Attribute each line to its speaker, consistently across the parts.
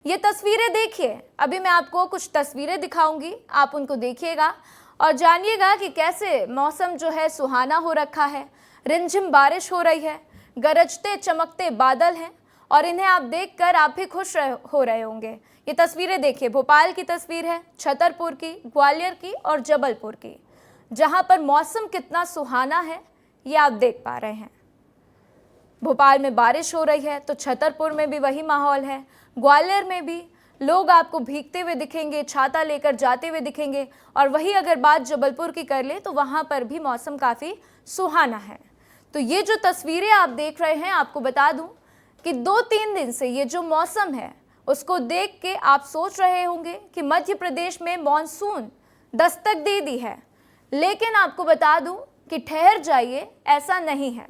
Speaker 1: ये तस्वीरें देखिए। अभी मैं आपको कुछ तस्वीरें दिखाऊंगी, आप उनको देखिएगा और जानिएगा कि कैसे मौसम जो है सुहाना हो रखा है। रिमझिम बारिश हो रही है, गरजते चमकते बादल हैं और इन्हें आप देखकर आप भी खुश हो रहे होंगे। ये तस्वीरें देखिए, भोपाल की तस्वीर है, छतरपुर की, ग्वालियर की और जबलपुर की, जहां पर मौसम कितना सुहाना है ये आप देख पा रहे हैं। भोपाल में बारिश हो रही है तो छतरपुर में भी वही माहौल है, ग्वालियर में भी लोग आपको भीगते हुए दिखेंगे, छाता लेकर जाते हुए दिखेंगे। और वही अगर बात जबलपुर की कर ले तो वहाँ पर भी मौसम काफ़ी सुहाना है। तो ये जो तस्वीरें आप देख रहे हैं, आपको बता दूं कि 2-3 दिन से ये जो मौसम है उसको देख के आप सोच रहे होंगे कि मध्य प्रदेश में मॉनसून दस्तक दे दी है, लेकिन आपको बता दूं कि ठहर जाइए, ऐसा नहीं है।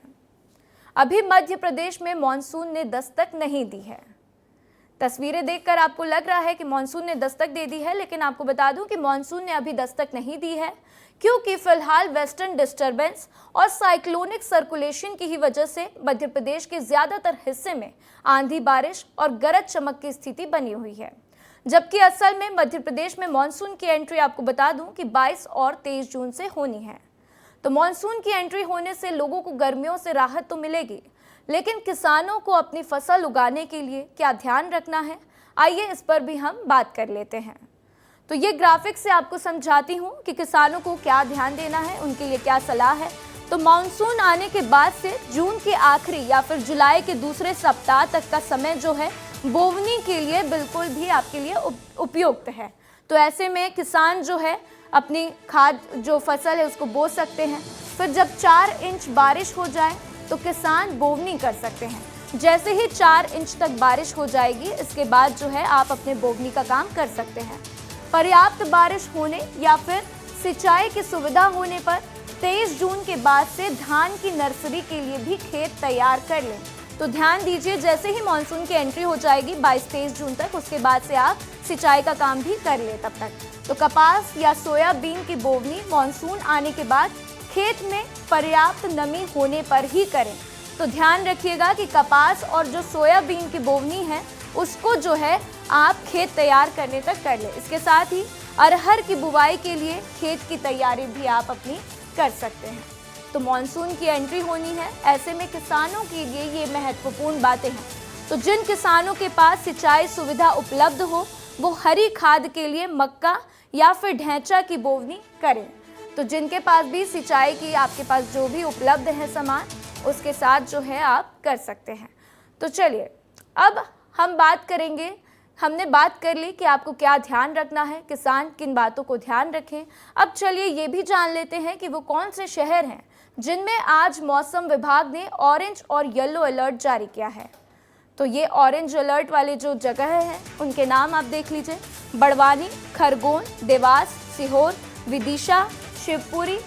Speaker 1: अभी मध्य प्रदेश में मॉनसून ने दस्तक नहीं दी है। तस्वीरें देखकर आपको लग रहा है कि मॉनसून ने दस्तक दे दी है, लेकिन आपको बता दूं कि मॉनसून ने अभी दस्तक नहीं दी है, क्योंकि फिलहाल वेस्टर्न डिस्टर्बेंस और साइक्लोनिक सर्कुलेशन की ही वजह से मध्य प्रदेश के ज्यादातर हिस्से में आंधी, बारिश और गरज चमक की स्थिति बनी हुई है। जबकि असल में मध्य प्रदेश में मॉनसून की एंट्री आपको बता दूं कि 22 और 23 जून से होनी है। तो मॉनसून की एंट्री होने से लोगों को गर्मियों से राहत तो मिलेगी, लेकिन किसानों को अपनी फसल उगाने के लिए क्या ध्यान रखना है, आइए इस पर भी हम बात कर लेते हैं। तो ये ग्राफिक से आपको समझाती हूँ कि किसानों को क्या ध्यान देना है, उनके लिए क्या सलाह है। तो मानसून आने के बाद से जून के आखिरी या फिर जुलाई के दूसरे सप्ताह तक का समय जो है बोवनी के लिए बिल्कुल भी आपके लिए उपयुक्त है। तो ऐसे में किसान जो है अपनी खाद जो फसल है उसको बो सकते हैं। फिर जब 4 इंच बारिश हो जाए तो किसान बोवनी कर सकते हैं। जैसे ही 4 इंच तक बारिश हो जाएगी, इसके बाद जो है आप अपने बोवनी का काम कर सकते हैं। पर्याप्त बारिश होने या फिर सिंचाई की सुविधा होने पर 23 जून के बाद से धान की नर्सरी के लिए भी खेत तैयार कर लें। तो ध्यान दीजिए, जैसे ही मानसून की एंट्री हो जाएगी 22-23 जून तक, उसके बाद से आप सिंचाई का काम भी कर लें तब तक। तो कपास या सोयाबीन की बोवनी मानसून आने के बाद खेत में पर्याप्त नमी होने पर ही करें। तो ध्यान रखिएगा कि कपास और जो सोयाबीन की बोवनी है उसको जो है आप खेत तैयार करने तक कर लें। इसके साथ ही अरहर की बुवाई के लिए खेत की तैयारी भी आप अपनी कर सकते हैं। तो मॉनसून की एंट्री होनी है, ऐसे में किसानों के लिए ये महत्वपूर्ण बातें हैं। तो जिन किसानों के पास सिंचाई सुविधा उपलब्ध हो वो हरी खाद के लिए मक्का या फिर ढैंचा की बोवनी करें। तो जिनके पास भी सिंचाई की आपके पास जो भी उपलब्ध है सामान, उसके साथ जो है आप कर सकते हैं। तो चलिए अब हम बात करेंगे, हमने बात कर ली कि आपको क्या ध्यान रखना है, किसान किन बातों को ध्यान रखें। अब चलिए ये भी जान लेते हैं कि वो कौन से शहर हैं जिनमें आज मौसम विभाग ने ऑरेंज और येलो अलर्ट जारी किया है। तो ये ऑरेंज अलर्ट वाले जो जगह हैं उनके नाम आप देख लीजिए: बड़वानी, खरगोन, देवास, सीहोर, विदिशा, शिवपुरी,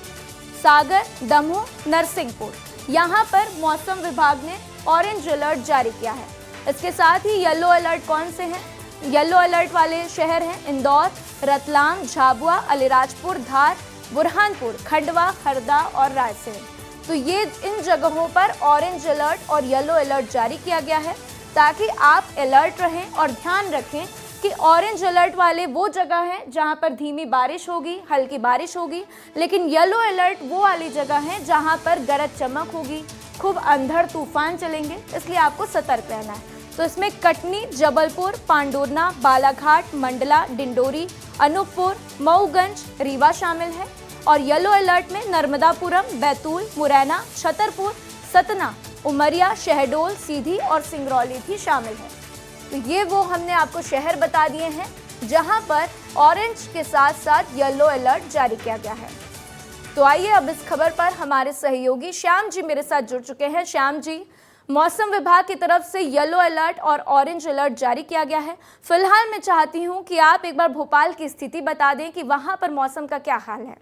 Speaker 1: सागर, दमोह, नरसिंहपुर। यहाँ पर मौसम विभाग ने ऑरेंज अलर्ट जारी किया है। इसके साथ ही येलो अलर्ट कौन से हैं? येलो अलर्ट वाले शहर हैं इंदौर, रतलाम, झाबुआ, अलीराजपुर, धार, बुरहानपुर, खंडवा, हरदा और रायसेन। तो ये इन जगहों पर ऑरेंज अलर्ट और येलो अलर्ट जारी किया गया है ताकि आप अलर्ट रहें और ध्यान रखें कि ऑरेंज अलर्ट वाले वो जगह हैं जहां पर धीमी बारिश होगी, हल्की बारिश होगी, लेकिन येलो अलर्ट वो वाली जगह है जहां पर गरज चमक होगी, खूब अंधड़ तूफान चलेंगे, इसलिए आपको सतर्क रहना है। तो इसमें कटनी, जबलपुर, पांडुरना, बालाघाट, मंडला, डिंडोरी, अनूपपुर, मऊगंज, रीवा शामिल है। और येलो अलर्ट में नर्मदापुरम, बैतूल, मुरैना, छतरपुर, सतना, उमरिया, शहडोल, सीधी और सिंगरौली भी शामिल है। तो ये वो हमने आपको शहर बता दिए हैं जहां पर ऑरेंज के साथ साथ येलो अलर्ट जारी किया गया है। तो आइए अब इस खबर पर हमारे सहयोगी श्याम जी मेरे साथ जुड़ चुके हैं। श्याम जी, मौसम विभाग की तरफ से येलो अलर्ट और ऑरेंज अलर्ट जारी किया गया है। फिलहाल मैं चाहती हूं कि आप एक बार भोपाल की स्थिति बता दें कि वहां पर मौसम का क्या हाल है।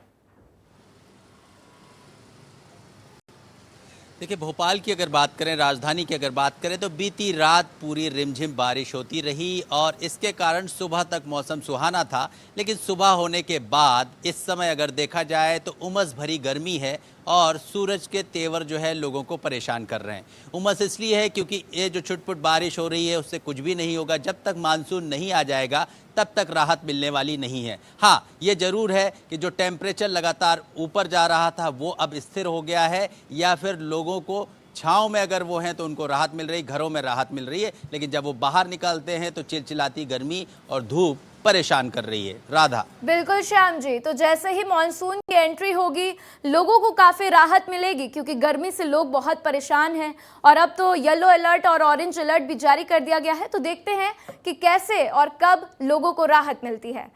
Speaker 2: देखिए, भोपाल की अगर बात करें, राजधानी की अगर बात करें तो बीती रात पूरी रिमझिम बारिश होती रही और इसके कारण सुबह तक मौसम सुहाना था। लेकिन सुबह होने के बाद इस समय अगर देखा जाए तो उमस भरी गर्मी है और सूरज के तेवर जो है लोगों को परेशान कर रहे हैं। उमस इसलिए है क्योंकि ये जो छुटपुट बारिश हो रही है उससे कुछ भी नहीं होगा। जब तक मानसून नहीं आ जाएगा तब तक राहत मिलने वाली नहीं है। हाँ, ये जरूर है कि जो टेम्परेचर लगातार ऊपर जा रहा था वो अब स्थिर हो गया है, या फिर लोगों को छांव में अगर वो हैं तो उनको राहत मिल रही, घरों में राहत मिल रही है, लेकिन जब वो बाहर निकलते हैं तो चिलचिलाती गर्मी और धूप परेशान कर रही है। राधा।
Speaker 1: बिल्कुल श्याम जी, तो जैसे ही मॉनसून की एंट्री होगी लोगों को काफ़ी राहत मिलेगी, क्योंकि गर्मी से लोग बहुत परेशान हैं और अब तो येलो अलर्ट और ऑरेंज अलर्ट भी जारी कर दिया गया है। तो देखते हैं कि कैसे और कब लोगों को राहत मिलती है।